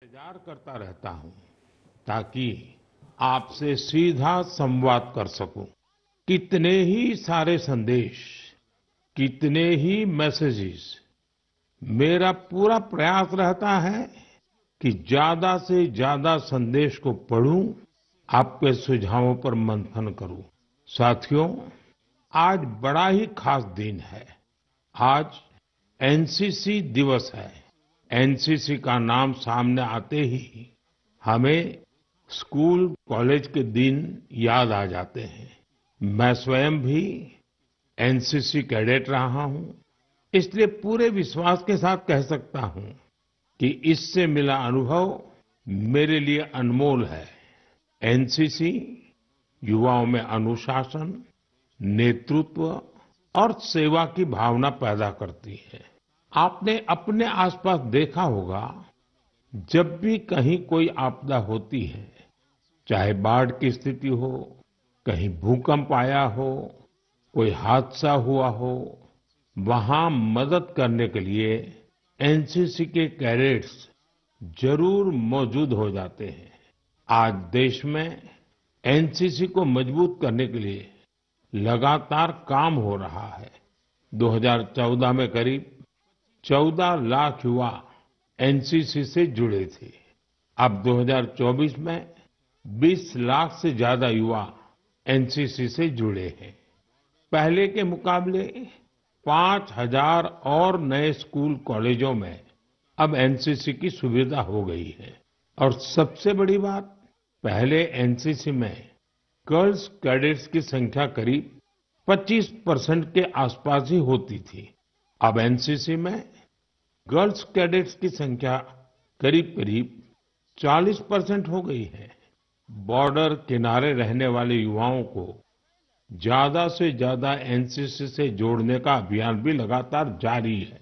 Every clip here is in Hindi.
इंतजार करता रहता हूं ताकि आपसे सीधा संवाद कर सकूं। कितने ही सारे संदेश, कितने ही मैसेजेस। मेरा पूरा प्रयास रहता है कि ज्यादा से ज्यादा संदेश को पढूं, आपके सुझावों पर मंथन करूं। साथियों, आज बड़ा ही खास दिन है। आज एनसीसी दिवस है। एनसीसी का नाम सामने आते ही हमें स्कूल कॉलेज के दिन याद आ जाते हैं। मैं स्वयं भी एनसीसी कैडेट रहा हूं, इसलिए पूरे विश्वास के साथ कह सकता हूं कि इससे मिला अनुभव मेरे लिए अनमोल है। एनसीसी युवाओं में अनुशासन, नेतृत्व और सेवा की भावना पैदा करती है। आपने अपने आसपास देखा होगा, जब भी कहीं कोई आपदा होती है, चाहे बाढ़ की स्थिति हो, कहीं भूकंप आया हो, कोई हादसा हुआ हो, वहां मदद करने के लिए एनसीसी के कैडेट्स जरूर मौजूद हो जाते हैं। आज देश में एनसीसी को मजबूत करने के लिए लगातार काम हो रहा है। 2014 में करीब 14 लाख युवा एनसीसी से जुड़े थे। अब 2024 में 20 लाख से ज्यादा युवा एनसीसी से जुड़े हैं। पहले के मुकाबले 5,000 और नए स्कूल कॉलेजों में अब एनसीसी की सुविधा हो गई है। और सबसे बड़ी बात, पहले एनसीसी में गर्ल्स कैडेट्स की संख्या करीब 25% के आसपास ही होती थी। अब एनसीसी में गर्ल्स कैडेट्स की संख्या करीब करीब 40% हो गई है। बॉर्डर किनारे रहने वाले युवाओं को ज्यादा से ज्यादा एनसीसी से जोड़ने का अभियान भी लगातार जारी है।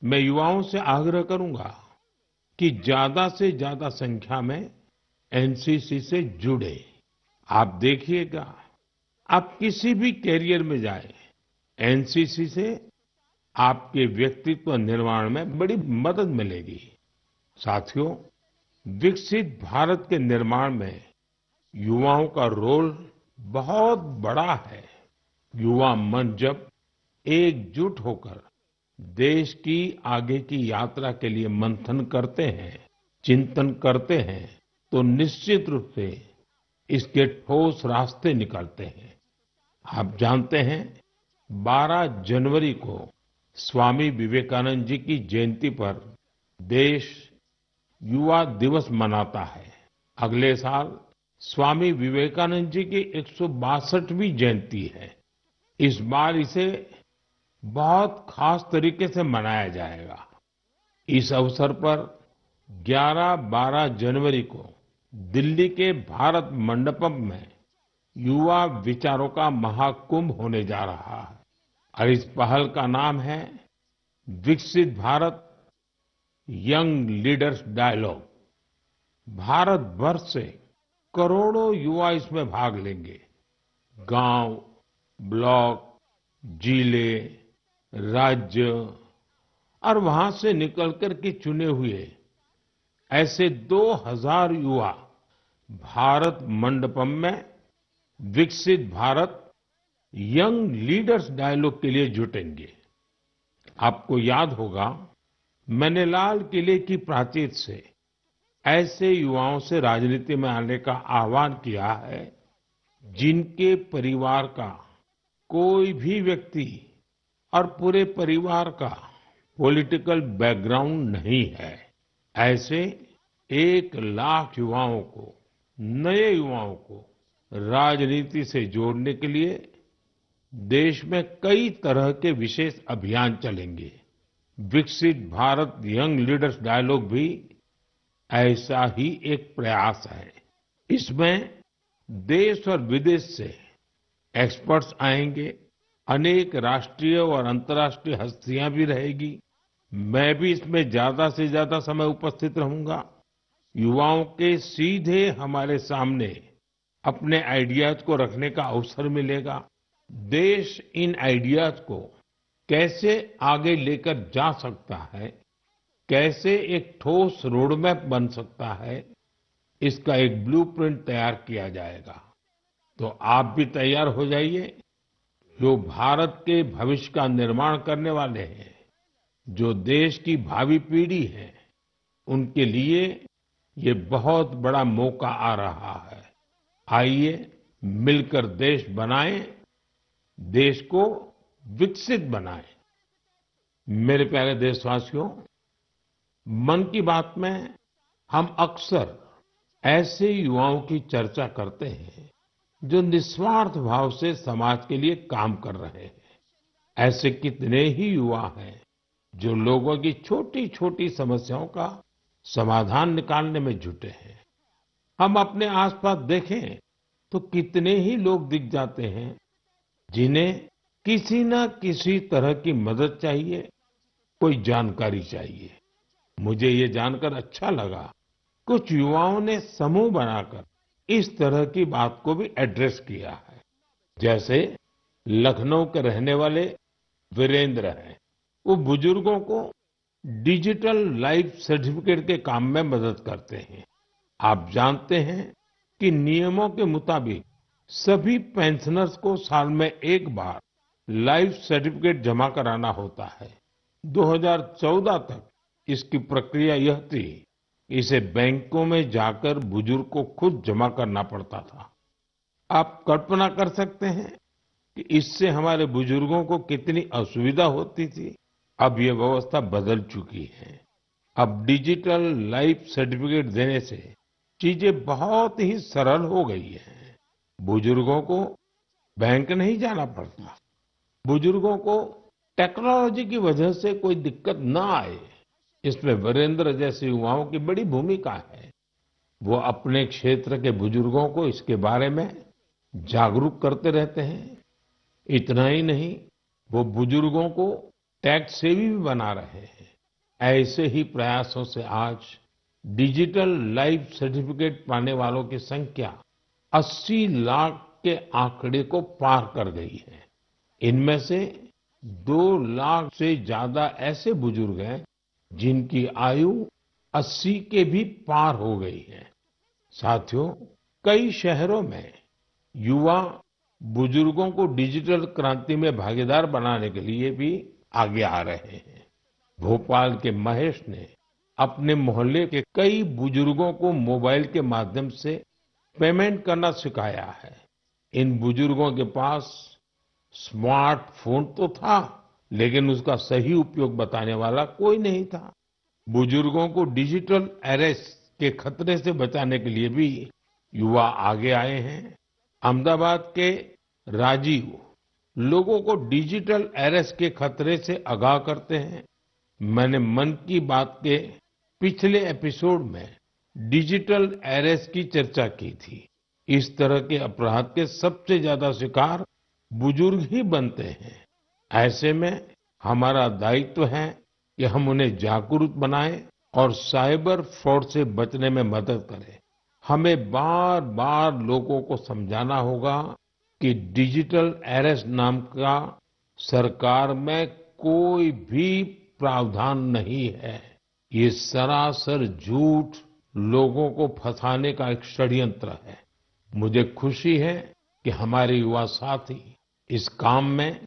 मैं युवाओं से आग्रह करूंगा कि ज्यादा से ज्यादा संख्या में एनसीसी से जुड़े। आप देखिएगा, आप किसी भी कैरियर में जाए, एनसीसी से आपके व्यक्तित्व निर्माण में बड़ी मदद मिलेगी। साथियों, विकसित भारत के निर्माण में युवाओं का रोल बहुत बड़ा है। युवा मन जब एकजुट होकर देश की आगे की यात्रा के लिए मंथन करते हैं, चिंतन करते हैं, तो निश्चित रूप से इसके ठोस रास्ते निकलते हैं। आप जानते हैं, 12 जनवरी को स्वामी विवेकानंद जी की जयंती पर देश युवा दिवस मनाता है। अगले साल स्वामी विवेकानंद जी की 162वीं जयंती है। इस बार इसे बहुत खास तरीके से मनाया जाएगा। इस अवसर पर 11-12 जनवरी को दिल्ली के भारत मंडपम में युवा विचारों का महाकुंभ होने जा रहा है। और इस पहल का नाम है Viksit Bharat young leaders dialogue. Bharat भर से करोड़ों युवा इसमें भाग लेंगे। गांव, ब्लॉक, जिले, राज्य और वहां से निकलकर के चुने हुए ऐसे 2000 युवा भारत मंडपम में विकसित भारत यंग लीडर्स डायलॉग के लिए जुटेंगे। आपको याद होगा, मैंने लाल किले की प्राचीर से ऐसे युवाओं से राजनीति में आने का आह्वान किया है जिनके परिवार का कोई भी व्यक्ति और पूरे परिवार का पॉलिटिकल बैकग्राउंड नहीं है। ऐसे 1 लाख युवाओं को, नए युवाओं को राजनीति से जोड़ने के लिए देश में कई तरह के विशेष अभियान चलेंगे। विकसित भारत यंग लीडर्स डायलॉग भी ऐसा ही एक प्रयास है। इसमें देश और विदेश से एक्सपर्ट्स आएंगे, अनेक राष्ट्रीय और अंतर्राष्ट्रीय हस्तियां भी रहेगी। मैं भी इसमें ज्यादा से ज्यादा समय उपस्थित रहूंगा। युवाओं के सीधे हमारे सामने अपने आइडियाज को रखने का अवसर मिलेगा। देश इन आइडियाज को कैसे आगे लेकर जा सकता है, कैसे एक ठोस रोडमैप बन सकता है, इसका एक ब्लूप्रिंट तैयार किया जाएगा। तो आप भी तैयार हो जाइए। जो भारत के भविष्य का निर्माण करने वाले हैं, जो देश की भावी पीढ़ी है, उनके लिए ये बहुत बड़ा मौका आ रहा है। आइए मिलकर देश बनाएं, देश को विकसित बनाएं। मेरे प्यारे देशवासियों, मन की बात में हम अक्सर ऐसे युवाओं की चर्चा करते हैं जो निस्वार्थ भाव से समाज के लिए काम कर रहे हैं। ऐसे कितने ही युवा हैं जो लोगों की छोटी छोटी समस्याओं का समाधान निकालने में जुटे हैं। हम अपने आसपास देखें तो कितने ही लोग दिख जाते हैं जिन्हें किसी न किसी तरह की मदद चाहिए, कोई जानकारी चाहिए। मुझे ये जानकर अच्छा लगा, कुछ युवाओं ने समूह बनाकर इस तरह की बात को भी एड्रेस किया है। जैसे लखनऊ के रहने वाले वीरेंद्र हैं। वो बुजुर्गों को डिजिटल लाइफ सर्टिफिकेट के काम में मदद करते हैं। आप जानते हैं कि नियमों के मुताबिक सभी पेंशनर्स को साल में एक बार लाइफ सर्टिफिकेट जमा कराना होता है। 2014 तक इसकी प्रक्रिया यह थी, इसे बैंकों में जाकर बुजुर्ग को खुद जमा करना पड़ता था। आप कल्पना कर सकते हैं कि इससे हमारे बुजुर्गों को कितनी असुविधा होती थी। अब ये व्यवस्था बदल चुकी है। अब डिजिटल लाइफ सर्टिफिकेट देने से चीजें बहुत ही सरल हो गई हैं। बुजुर्गों को बैंक नहीं जाना पड़ता। बुजुर्गों को टेक्नोलॉजी की वजह से कोई दिक्कत न आए, इसमें वीरेंद्र जैसे युवाओं की बड़ी भूमिका है। वो अपने क्षेत्र के बुजुर्गों को इसके बारे में जागरूक करते रहते हैं। इतना ही नहीं, वो बुजुर्गों को टैक्स सेवी भी बना रहे हैं। ऐसे ही प्रयासों से आज डिजिटल लाइफ सर्टिफिकेट पाने वालों की संख्या 80 लाख के आंकड़े को पार कर गई है। इनमें से 2 लाख से ज्यादा ऐसे बुजुर्ग हैं जिनकी आयु 80 के भी पार हो गई है। साथियों, कई शहरों में युवा बुजुर्गों को डिजिटल क्रांति में भागीदार बनाने के लिए भी आगे आ रहे हैं। भोपाल के महेश ने अपने मोहल्ले के कई बुजुर्गों को मोबाइल के माध्यम से पेमेंट करना सिखाया है। इन बुजुर्गों के पास स्मार्टफोन तो था, लेकिन उसका सही उपयोग बताने वाला कोई नहीं था। बुजुर्गों को डिजिटल अरेस्ट के खतरे से बचाने के लिए भी युवा आगे आए हैं। अहमदाबाद के राजीव लोगों को डिजिटल अरेस्ट के खतरे से आगाह करते हैं। मैंने मन की बात के पिछले एपिसोड में डिजिटल अरेस्ट की चर्चा की थी। इस तरह के अपराध के सबसे ज्यादा शिकार बुजुर्ग ही बनते हैं। ऐसे में हमारा दायित्व है कि हम उन्हें जागरूक बनाएं और साइबर फ्रॉड से बचने में मदद करें। हमें बार बार लोगों को समझाना होगा कि डिजिटल अरेस्ट नाम का सरकार में कोई भी प्रावधान नहीं है। ये सरासर झूठ, लोगों को फंसाने का एक षड्यंत्र है। मुझे खुशी है कि हमारे युवा साथी इस काम में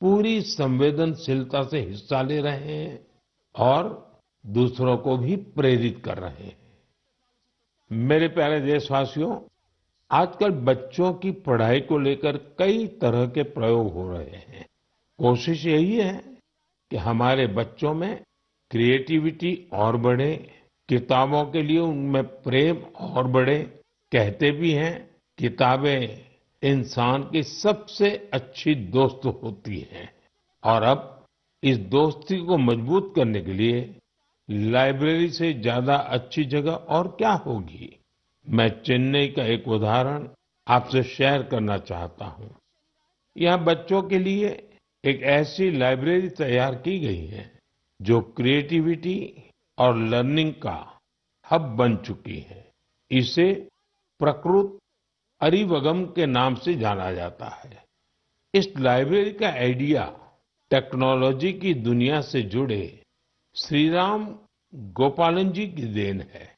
पूरी संवेदनशीलता से हिस्सा ले रहे हैं और दूसरों को भी प्रेरित कर रहे हैं। मेरे प्यारे देशवासियों, आजकल बच्चों की पढ़ाई को लेकर कई तरह के प्रयोग हो रहे हैं। कोशिश यही है कि हमारे बच्चों में क्रिएटिविटी और बढ़े, किताबों के लिए उनमें प्रेम और बढ़े। कहते भी हैं, किताबें इंसान की सबसे अच्छी दोस्त होती हैं। और अब इस दोस्ती को मजबूत करने के लिए लाइब्रेरी से ज्यादा अच्छी जगह और क्या होगी। मैं चेन्नई का एक उदाहरण आपसे शेयर करना चाहता हूं। यहाँ बच्चों के लिए एक ऐसी लाइब्रेरी तैयार की गई है जो क्रिएटिविटी और लर्निंग का हब बन चुकी है। इसे प्रकृत अरिवगम के नाम से जाना जाता है। इस लाइब्रेरी का आइडिया टेक्नोलॉजी की दुनिया से जुड़े श्रीराम गोपालन जी की देन है।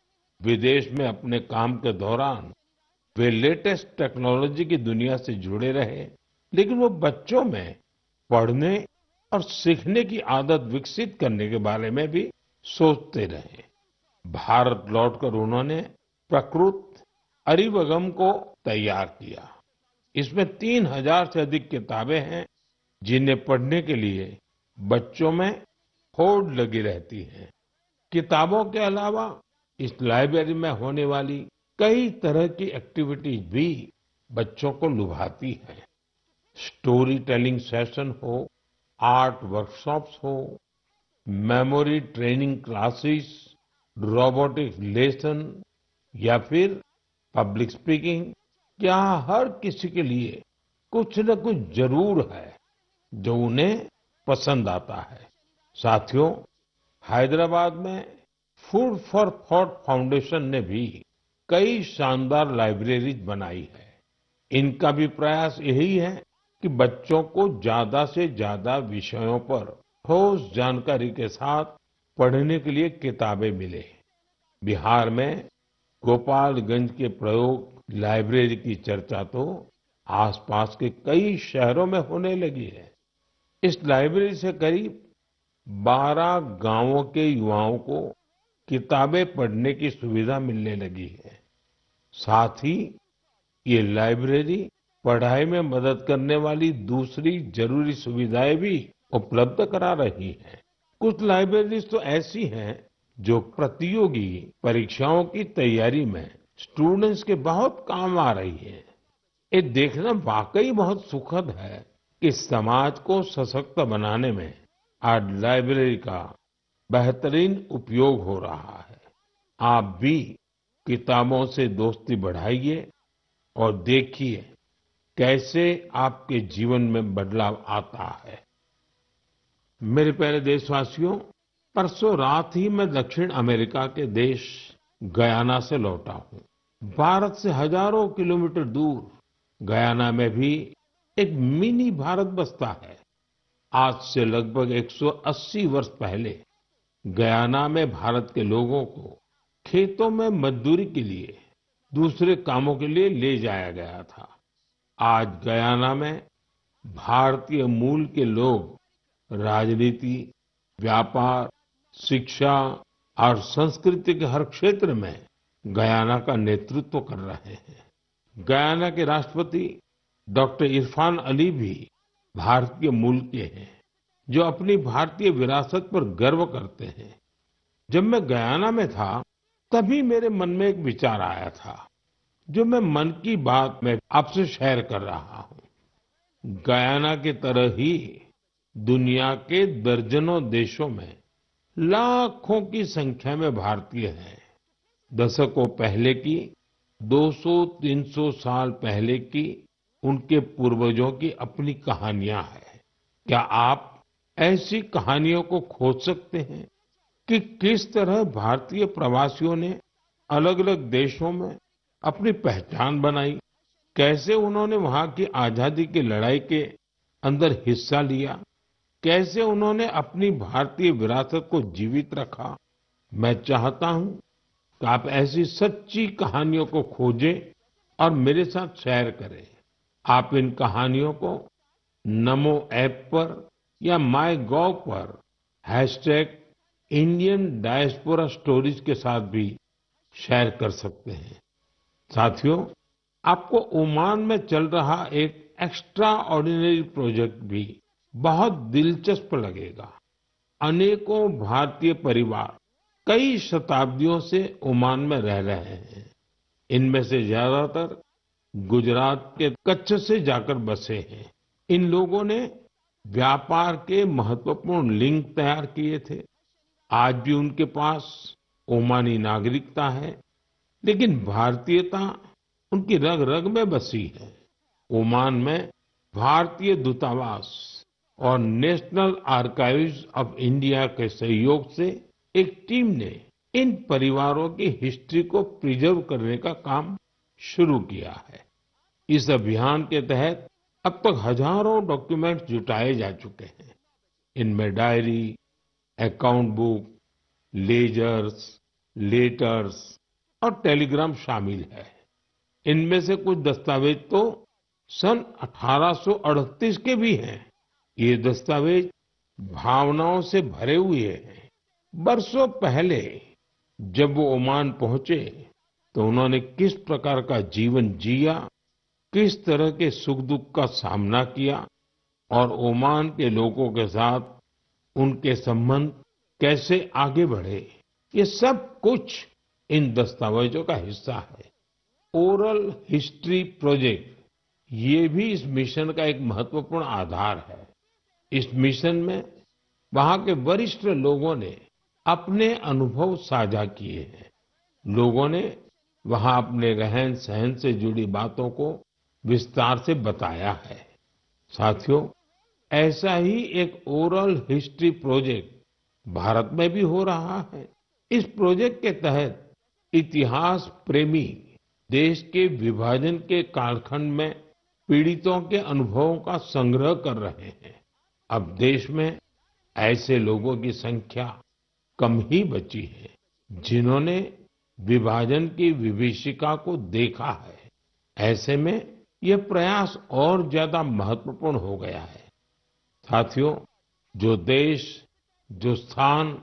विदेश में अपने काम के दौरान वे लेटेस्ट टेक्नोलॉजी की दुनिया से जुड़े रहे, लेकिन वो बच्चों में पढ़ने और सीखने की आदत विकसित करने के बारे में भी सोचते रहे। भारत लौटकर उन्होंने प्रकृत अरिवगम को तैयार किया। इसमें 3000 से अधिक किताबें हैं, जिन्हें पढ़ने के लिए बच्चों में होड़ लगी रहती है। किताबों के अलावा इस लाइब्रेरी में होने वाली कई तरह की एक्टिविटीज भी बच्चों को लुभाती है। स्टोरी टेलिंग सेशन हो, आर्ट वर्कशॉप्स हो, memory training classes, robotics lesson या फिर पब्लिक स्पीकिंग, यहाँ हर किसी के लिए कुछ न कुछ जरूर है जो उन्हें पसंद आता है। साथियों, हैदराबाद में फूड फॉर थॉट फाउंडेशन ने भी कई शानदार लाइब्रेरीज बनाई है। इनका भी प्रयास यही है कि बच्चों को ज्यादा से ज्यादा विषयों पर ठोस जानकारी के साथ पढ़ने के लिए किताबें मिले। बिहार में गोपालगंज के प्रयोग लाइब्रेरी की चर्चा तो आसपास के कई शहरों में होने लगी है। इस लाइब्रेरी से करीब 12 गांवों के युवाओं को किताबें पढ़ने की सुविधा मिलने लगी है। साथ ही ये लाइब्रेरी पढ़ाई में मदद करने वाली दूसरी जरूरी सुविधाएं भी उपलब्ध करा रही है। कुछ लाइब्रेरीज तो ऐसी हैं जो प्रतियोगी परीक्षाओं की तैयारी में स्टूडेंट्स के बहुत काम आ रही है। ये देखना वाकई बहुत सुखद है कि समाज को सशक्त बनाने में आज लाइब्रेरी का बेहतरीन उपयोग हो रहा है। आप भी किताबों से दोस्ती बढ़ाइए और देखिए कैसे आपके जीवन में बदलाव आता है। मेरे प्यारे देशवासियों, परसों रात ही मैं दक्षिण अमेरिका के देश गयाना से लौटा हूँ। भारत से हजारों किलोमीटर दूर गयाना में भी एक मिनी भारत बसता है। आज से लगभग 180 वर्ष पहले गयाना में भारत के लोगों को खेतों में मजदूरी के लिए, दूसरे कामों के लिए ले जाया गया था। आज गयाना में भारतीय मूल के लोग राजनीति, व्यापार, शिक्षा और संस्कृति के हर क्षेत्र में गयाना का नेतृत्व कर रहे हैं। गयाना के राष्ट्रपति डॉक्टर इरफान अली भी भारतीय मूल के हैं, जो अपनी भारतीय विरासत पर गर्व करते हैं। जब मैं गयाना में था, तभी मेरे मन में एक विचार आया था, जो मैं मन की बात में आपसे शेयर कर रहा हूँ। गयाना की तरह ही दुनिया के दर्जनों देशों में लाखों की संख्या में भारतीय हैं। दशकों पहले की, 200-300 साल पहले की उनके पूर्वजों की अपनी कहानियां हैं। क्या आप ऐसी कहानियों को खोज सकते हैं कि किस तरह भारतीय प्रवासियों ने अलग अलग देशों में अपनी पहचान बनाई, कैसे उन्होंने वहां की आजादी की लड़ाई के अंदर हिस्सा लिया, कैसे उन्होंने अपनी भारतीय विरासत को जीवित रखा। मैं चाहता हूं कि आप ऐसी सच्ची कहानियों को खोजें और मेरे साथ शेयर करें। आप इन कहानियों को नमो ऐप पर या माईगोव पर #इंडियन डायस्पोरा स्टोरीज के साथ भी शेयर कर सकते हैं। साथियों, आपको ओमान में चल रहा एक एक्स्ट्रा ऑर्डिनरी प्रोजेक्ट भी बहुत दिलचस्प लगेगा। अनेकों भारतीय परिवार कई शताब्दियों से ओमान में रह रहे हैं। इनमें से ज्यादातर गुजरात के कच्छ से जाकर बसे हैं। इन लोगों ने व्यापार के महत्वपूर्ण लिंक तैयार किए थे। आज भी उनके पास ओमानी नागरिकता है, लेकिन भारतीयता उनकी रग रग में बसी है। ओमान में भारतीय दूतावास और नेशनल आर्काइव्स ऑफ इंडिया के सहयोग से एक टीम ने इन परिवारों की हिस्ट्री को प्रिजर्व करने का काम शुरू किया है। इस अभियान के तहत अब तक हजारों डॉक्यूमेंट्स जुटाए जा चुके हैं। इनमें diary, account book, ledgers, letters और टेलीग्राम शामिल है। इनमें से कुछ दस्तावेज तो सन 1838 के भी हैं। ये दस्तावेज भावनाओं से भरे हुए हैं। बरसों पहले जब वो ओमान पहुंचे तो उन्होंने किस प्रकार का जीवन जिया, किस तरह के सुख दुख का सामना किया और ओमान के लोगों के साथ उनके संबंध कैसे आगे बढ़े, ये सब कुछ इन दस्तावेजों का हिस्सा है। ओरल हिस्ट्री प्रोजेक्ट ये भी इस मिशन का एक महत्वपूर्ण आधार है। इस मिशन में वहां के वरिष्ठ लोगों ने अपने अनुभव साझा किए हैं। लोगों ने वहां अपने रहन सहन से जुड़ी बातों को विस्तार से बताया है। साथियों, ऐसा ही एक ओरल हिस्ट्री प्रोजेक्ट भारत में भी हो रहा है। इस प्रोजेक्ट के तहत इतिहास प्रेमी देश के विभाजन के कालखंड में पीड़ितों के अनुभवों का संग्रह कर रहे हैं। अब देश में ऐसे लोगों की संख्या कम ही बची है जिन्होंने विभाजन की विभीषिका को देखा है। ऐसे में यह प्रयास और ज्यादा महत्वपूर्ण हो गया है। साथियों, जो देश, जो स्थान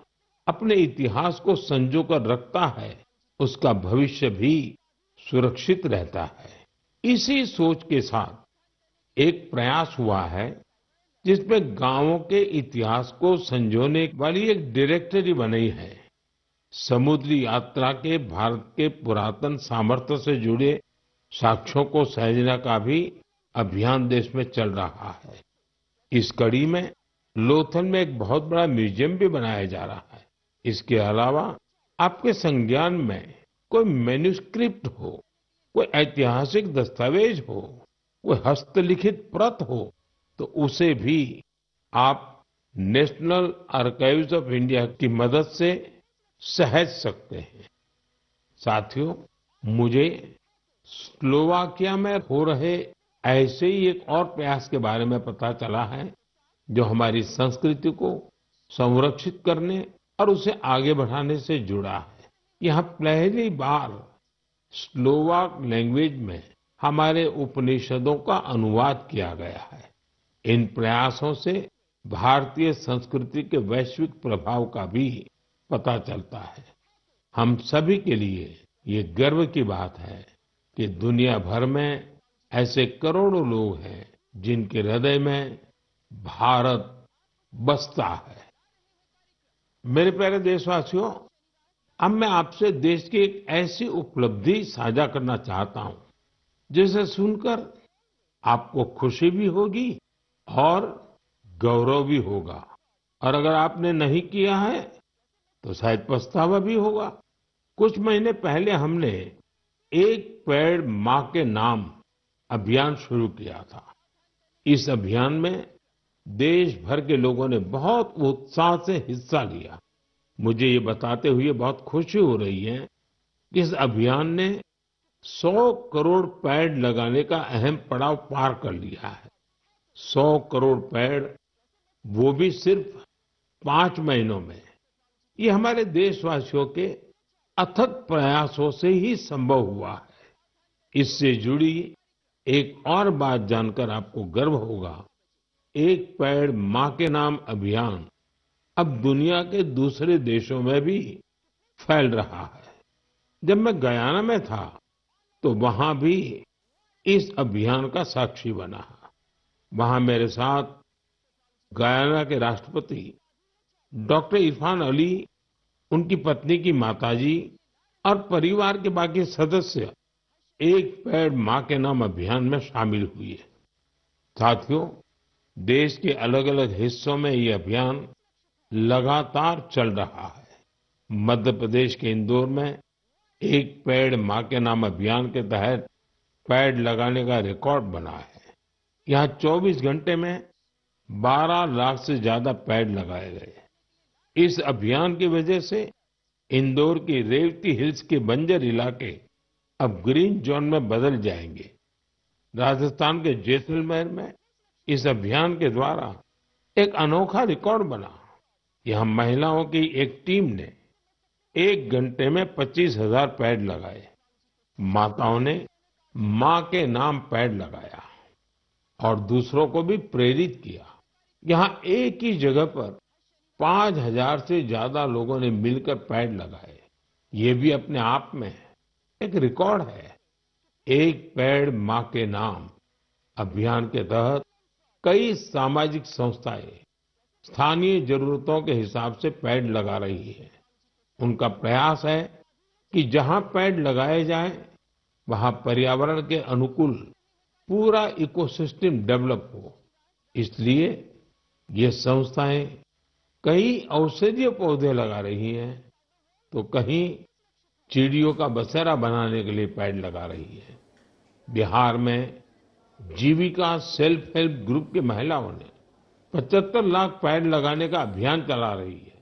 अपने इतिहास को संजो कर रखता है, उसका भविष्य भी सुरक्षित रहता है। इसी सोच के साथ एक प्रयास हुआ है जिसमें गांवों के इतिहास को संजोने वाली एक डायरेक्टरी बनी है। समुद्री यात्रा के भारत के पुरातन सामर्थ्य से जुड़े साक्ष्यों को सहेजने का भी अभियान देश में चल रहा है। इस कड़ी में लोथल में एक बहुत बड़ा म्यूजियम भी बनाया जा रहा है। इसके अलावा आपके संज्ञान में कोई मैन्यूस्क्रिप्ट हो, कोई ऐतिहासिक दस्तावेज हो, कोई हस्तलिखित प्रत हो, तो उसे भी आप नेशनल आर्काइव्स ऑफ इंडिया की मदद से सहेज सकते हैं। साथियों, मुझे स्लोवाकिया में हो रहे ऐसे ही एक और प्रयास के बारे में पता चला है जो हमारी संस्कृति को संरक्षित करने और उसे आगे बढ़ाने से जुड़ा है। यहाँ पहली बार स्लोवाक लैंग्वेज में हमारे उपनिषदों का अनुवाद किया गया है। इन प्रयासों से भारतीय संस्कृति के वैश्विक प्रभाव का भी पता चलता है। हम सभी के लिए ये गर्व की बात है कि दुनिया भर में ऐसे करोड़ों लोग हैं जिनके हृदय में भारत बसता है। मेरे प्यारे देशवासियों, अब मैं आपसे देश की एक ऐसी उपलब्धि साझा करना चाहता हूं जिसे सुनकर आपको खुशी भी होगी और गौरव भी होगा, और अगर आपने नहीं किया है तो शायद पछतावा भी होगा। कुछ महीने पहले हमने एक पेड़ माँ के नाम अभियान शुरू किया था। इस अभियान में देश भर के लोगों ने बहुत उत्साह से हिस्सा लिया। मुझे ये बताते हुए बहुत खुशी हो रही है कि इस अभियान ने 100 करोड़ पेड़ लगाने का अहम पड़ाव पार कर लिया है। 100 करोड़ पेड़, वो भी सिर्फ 5 महीनों में। ये हमारे देशवासियों के अथक प्रयासों से ही संभव हुआ है। इससे जुड़ी एक और बात जानकर आपको गर्व होगा। एक पेड़ माँ के नाम अभियान अब दुनिया के दूसरे देशों में भी फैल रहा है। जब मैं गयाना में था तो वहां भी इस अभियान का साक्षी बना। वहां मेरे साथ गयाना के राष्ट्रपति डॉक्टर इरफान अली, उनकी पत्नी की माताजी और परिवार के बाकी सदस्य एक पेड़ माँ के नाम अभियान में शामिल हुए। साथियों, देश के अलग अलग हिस्सों में ये अभियान लगातार चल रहा है। मध्य प्रदेश के इंदौर में एक पेड़ माँ के नाम अभियान के तहत पेड़ लगाने का रिकॉर्ड बना है। यहाँ 24 घंटे में 12 लाख से ज्यादा पेड़ लगाए गए। इस अभियान की वजह से इंदौर की रेवती हिल्स के बंजर इलाके अब ग्रीन जोन में बदल जाएंगे। राजस्थान के जैसलमेर में इस अभियान के द्वारा एक अनोखा रिकॉर्ड बना। यहाँ महिलाओं की एक टीम ने एक घंटे में 25,000 पेड़ लगाए। माताओं ने माँ के नाम पेड़ लगाया और दूसरों को भी प्रेरित किया। यहाँ एक ही जगह पर 5,000 से ज्यादा लोगों ने मिलकर पेड़ लगाए। ये भी अपने आप में एक रिकॉर्ड है। एक पेड़ माँ के नाम अभियान के तहत कई सामाजिक संस्थाएं स्थानीय जरूरतों के हिसाब से पेड़ लगा रही है। उनका प्रयास है कि जहाँ पेड़ लगाए जाएं, वहाँ पर्यावरण के अनुकूल पूरा इकोसिस्टम डेवलप हो। इसलिए ये संस्थाएं कई औषधीय पौधे लगा रही हैं, तो कहीं चिड़ियों का बसेरा बनाने के लिए पेड़ लगा रही है। बिहार में जीविका सेल्फ हेल्प ग्रुप की महिलाओं ने 75 लाख पेड़ लगाने का अभियान चला रही है।